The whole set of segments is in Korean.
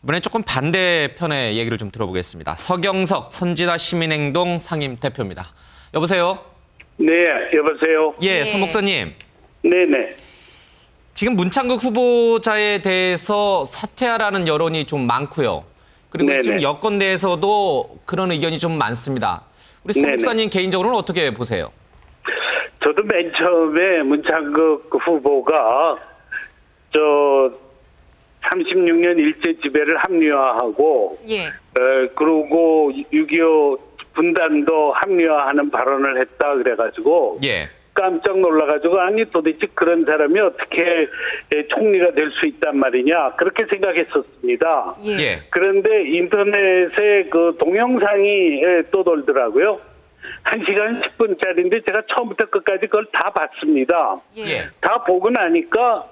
이번엔 조금 반대편의 얘기를 좀 들어보겠습니다. 서경석 선진화 시민행동 상임 대표입니다. 여보세요? 네, 여보세요? 예, 서 목사님. 네네. 지금 문창극 후보자에 대해서 사퇴하라는 여론이 좀 많고요. 그리고 네네. 지금 여권 내에서도 그런 의견이 좀 많습니다. 우리 서 네네. 목사님 개인적으로는 어떻게 보세요? 저도 맨 처음에 문창극 후보가 36년 일제 지배를 합리화하고 예. 그리고 6.25 분단도 합리화하는 발언을 했다 그래가지고 예. 깜짝 놀라가지고 아니 도대체 그런 사람이 어떻게 총리가 될 수 있단 말이냐 그렇게 생각했었습니다. 예. 그런데 인터넷에 그 동영상이 떠돌더라고요. 1시간 10분짜리인데 제가 처음부터 끝까지 그걸 다 봤습니다. 예. 다 보고 나니까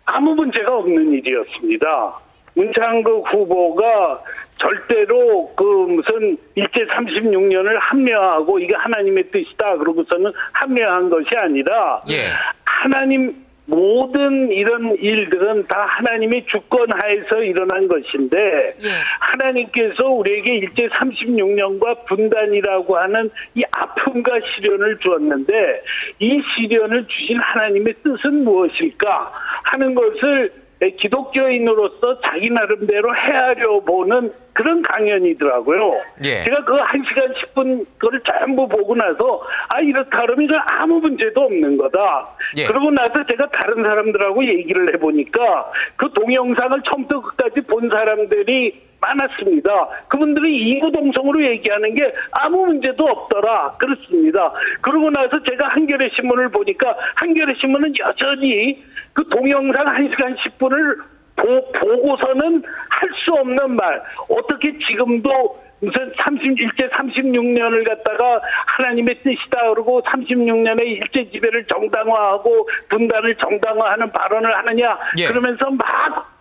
아무 문제가 없는 일이었습니다. 문창극 후보가 절대로 그 무슨 일제 36년을 합리화하고 이게 하나님의 뜻이다 그러고서는 합리화한 것이 아니라 예. 하나님 모든 이런 일들은 다 하나님의 주권 하에서 일어난 것인데 예. 하나님께서 우리에게 일제 36년과 분단이라고 하는 이 아픔과 시련을 주었는데 이 시련을 주신 하나님의 뜻은 무엇일까 하는 것을 기독교인으로서 자기 나름대로 헤아려 보는 그런 강연이더라고요. 예. 제가 그 1시간 10분 그걸 전부 보고 나서 이렇다 그러면 이건 아무 문제도 없는 거다. 예. 그러고 나서 제가 다른 사람들하고 얘기를 해보니까 그 동영상을 처음부터 끝까지 본 사람들이 많았습니다. 그분들이 이구동성으로 얘기하는 게 아무 문제도 없더라. 그렇습니다. 그러고 나서 제가 한겨레 신문을 보니까 한겨레 신문은 여전히 그 동영상 1시간 10분을 보고서는 할 수 없는 말. 어떻게 지금도 무슨 일제 36년을 갖다가 하나님의 뜻이다 그러고 36년의 일제 지배를 정당화하고 분단을 정당화하는 발언을 하느냐 예. 그러면서 막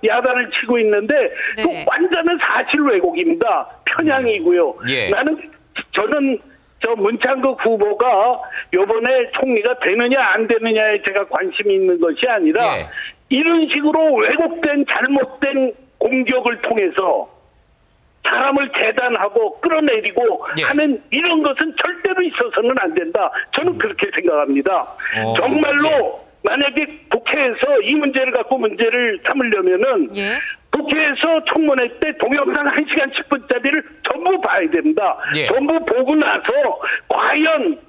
야단을 치고 있는데 네. 그 완전한 사실 왜곡입니다. 편향이고요. 예. 저는 문창극 후보가 이번에 총리가 되느냐 안 되느냐에 제가 관심이 있는 것이 아니라 예. 이런 식으로 왜곡된 잘못된 공격을 통해서 사람을 대단하고 끌어내리고 예. 하는 이런 것은 절대로 있어서는 안 된다. 저는 그렇게 생각합니다. 정말로 예. 만약에 국회에서 이 문제를 갖고 문제를 삼으려면은 예. 국회에서 청문회 때 동영상 1시간 10분짜리를 전부 봐야 됩니다. 예. 전부 보고 나서 과연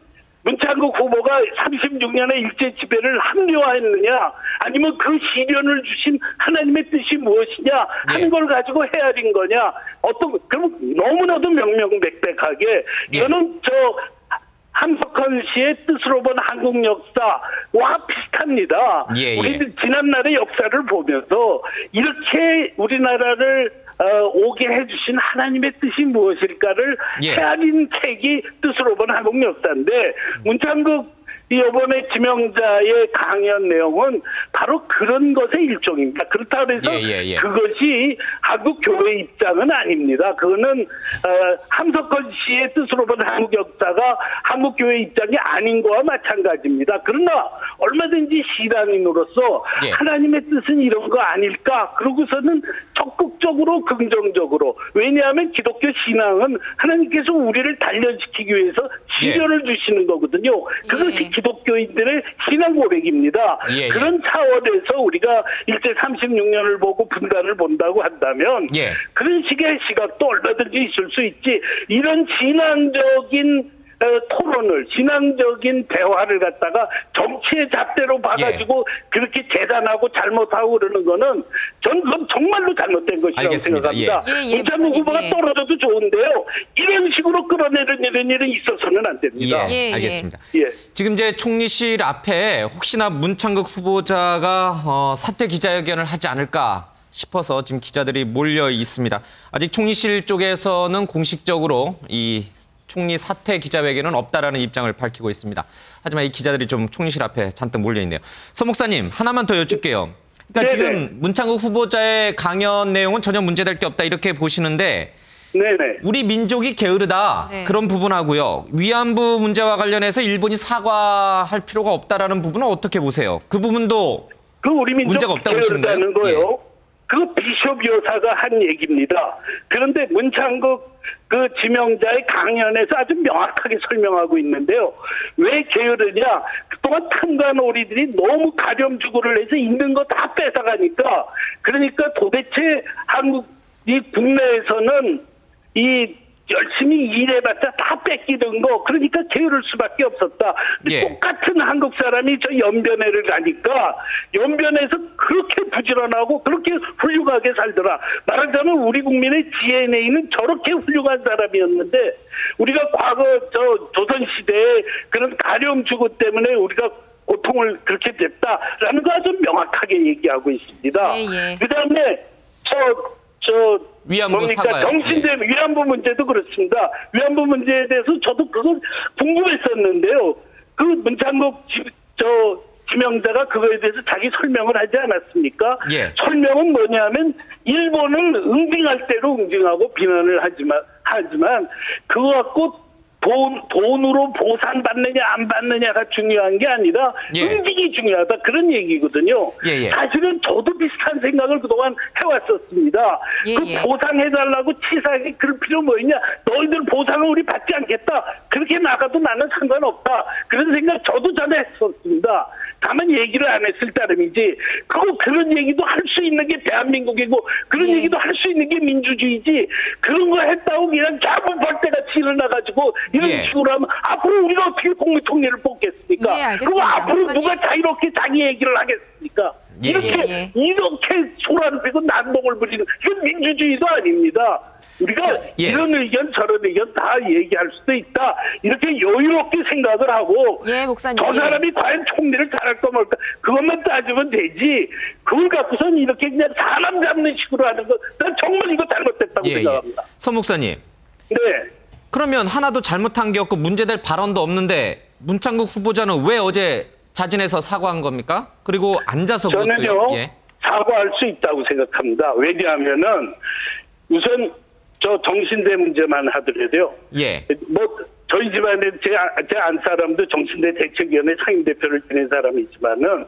문창극 후보가 36년의 일제 지배를 합리화했느냐 아니면 그 시련을 주신 하나님의 뜻이 무엇이냐 하는 예. 걸 가지고 헤아린 거냐 그럼 너무나도 명명백백하게 예. 저는 함석헌 씨의 뜻으로 본 한국 역사와 비슷합니다. 예, 예. 우리 지난날의 역사를 보면서 이렇게 우리나라를 오게 해주신 하나님의 뜻이 무엇일까를 예. 헤아린 책이 뜻으로 본 한국 역사인데 문창극 이번에 지명자의 강연 내용은 바로 그런 것의 일종입니다. 그렇다고 해서 예. 그것이 한국 교회 입장은 아닙니다. 그거는 함석헌 씨의 뜻으로 본 한국 역사가 한국 교회 입장이 아닌 거와 마찬가지입니다. 그러나 얼마든지 신앙인으로서 예. 하나님의 뜻은 이런 거 아닐까? 그러고서는 적극적으로 긍정적으로 왜냐하면 기독교 신앙은 하나님께서 우리를 단련시키기 위해서 시련을 주시는 거거든요. 그것이 예. 기독교인들의 신앙 고백입니다. 예. 그런 차원에서 우리가 일제 36년을 보고 분단을 본다고 한다면 예. 그런 식의 시각도 얼마든지 있을 수 있지. 이런 진앙적인 토론을 진앙적인 대화를 갖다가 정치의 잣대로 봐가지고 그렇게 재단하고 잘못하고 그러는 거는 전 그건 정말로 잘못된 것이라고 알겠습니다. 생각합니다. 예, 문창극 후보가 목사님, 예. 떨어져도 좋은데요. 이런 식으로 끌어내는 이런 일은 있어서는 안 됩니다. 예, 예. 알겠습니다. 예. 지금 이제 총리실 앞에 혹시나 문창극 후보자가 사퇴 기자회견을 하지 않을까 싶어서 지금 기자들이 몰려 있습니다. 아직 총리실 쪽에서는 공식적으로 이 총리 사퇴 기자회견은 없다라는 입장을 밝히고 있습니다. 하지만 이 기자들이 좀 총리실 앞에 잔뜩 몰려 있네요. 서 목사님, 하나만 더 여쭐게요. 그러니까 네네. 지금 문창극 후보자의 강연 내용은 전혀 문제될 게 없다 이렇게 보시는데 네네. 우리 민족이 게으르다 네. 그런 부분하고요. 위안부 문제와 관련해서 일본이 사과할 필요가 없다라는 부분은 어떻게 보세요? 그 부분도 그 우리 민족 문제가 없다고 보시는 거예요? 게으르다는 거요. 그 비숍 여사가 한 얘기입니다. 그런데 문창극 그 지명자의 강연에서 아주 명확하게 설명하고 있는데요. 왜 게으르냐? 그동안 탐관오리들이 너무 가렴주구를 해서 있는 거 다 뺏어가니까, 그러니까 도대체 이 국내에서는 이 열심히 일해봤자 다 뺏기는 거, 그러니까 게으를 수밖에 없었다. 예. 똑같은 한국 사람이 저 연변회를 가니까 연변에서 그렇게 부지런하고 그렇게 훌륭하게 살더라. 말하자면 우리 국민의 DNA는 저렇게 훌륭한 사람이었는데, 우리가 과거 저 조선시대에 그런 가렴주구 때문에 우리가 고통을 그렇게 냈다라는 거 아주 명확하게 얘기하고 있습니다. 예. 그 다음에 위안부 뭡니까? 사과요. 정신대 위안부 문제도 그렇습니다. 위안부 문제에 대해서 저도 그거 궁금했었는데요. 그 문창국 지명자가 그거에 대해서 자기 설명을 하지 않았습니까? 예. 설명은 뭐냐면 일본은 응징할 대로 응징하고 비난을 하지만 그거 갖고 돈으로 보상받느냐 안 받느냐가 중요한 게 아니라 예. 응징이 중요하다, 그런 얘기거든요. 예. 사실은 저도 비슷한 생각을 그동안 해왔었습니다. 예. 그 보상해달라고 치사하게 그럴 필요 뭐 있냐. 너희들 보상을 우리 받지 않겠다. 그렇게 나가도 나는 상관없다. 그런 생각 저도 전에 했었습니다. 다만 얘기를 안 했을 따름이지. 그런 얘기도 할 수 있는 게 대한민국이고 그런 예. 얘기도 할 수 있는 게 민주주의지. 그런 거 했다고 그냥 자부 벌떼같이 일어나가지고 이런 예. 식으로 하면 앞으로 우리가 어떻게 국무총리를 뽑겠습니까? 예, 알겠습니다. 그럼 앞으로 목사님. 누가 자유롭게 자기 얘기를 하겠습니까? 예. 이렇게 소란을 피고 난동을 부리는, 이건 민주주의도 아닙니다. 우리가 예. 이런 의견 저런 의견 다 얘기할 수도 있다, 이렇게 여유롭게 생각을 하고, 예, 목사님. 저 사람이 과연 총리를 잘할까 말까 그것만 따지면 되지, 그걸 갖고선 이렇게 그냥 사람 잡는 식으로 하는 거, 난 정말 이거 잘못됐다고 생각합니다. 서 목사님. 네. 그러면 하나도 잘못한 게 없고 문제될 발언도 없는데 문창국 후보자는 왜 어제 자진해서 사과한 겁니까? 그리고 앉아서 저는요, 그것도요. 예. 사과할 수 있다고 생각합니다. 왜냐하면은 우선 저 정신대 문제만 하더라도요. 예. 저희 집안에 제 안 사람도 정신대 대책위원회 상임대표를 지낸 사람이지만은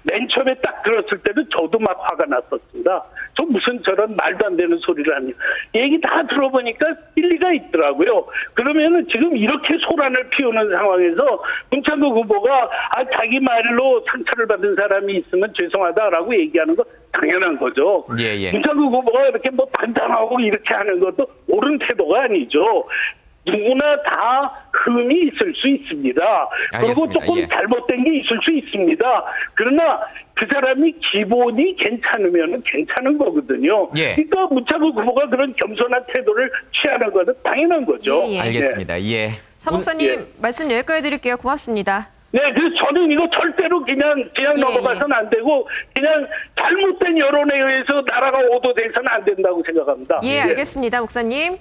맨 처음에 딱 들었을 때는 저도 막 화가 났었습니다. 저 무슨 저런 말도 안 되는 소리를 하냐. 얘기 다 들어보니까 일리가 있더라고요. 그러면은 지금 이렇게 소란을 피우는 상황에서 문창국 후보가 자기 말로 상처를 받은 사람이 있으면 죄송하다라고 얘기하는 거 당연한 거죠. 예. 문창국 후보가 이렇게 단단하고 이렇게 하는 것도 옳은 태도가 아니죠. 누구나 다 흠이 있을 수 있습니다. 그리고 알겠습니다. 조금 예. 잘못된 게 있을 수 있습니다. 그러나 그 사람이 기본이 괜찮으면 괜찮은 거거든요. 예. 그러니까 문창국 후보가 그런 겸손한 태도를 취하는 것은 당연한 거죠. 예. 알겠습니다. 예. 서 목사님 예. 말씀 여기까지 드릴게요. 고맙습니다. 네, 그래서 저는 이거 절대로 그냥 예. 넘어가서는 안 되고, 그냥 잘못된 여론에 의해서 나라가 오도돼서는 안 된다고 생각합니다. 예, 알겠습니다. 목사님.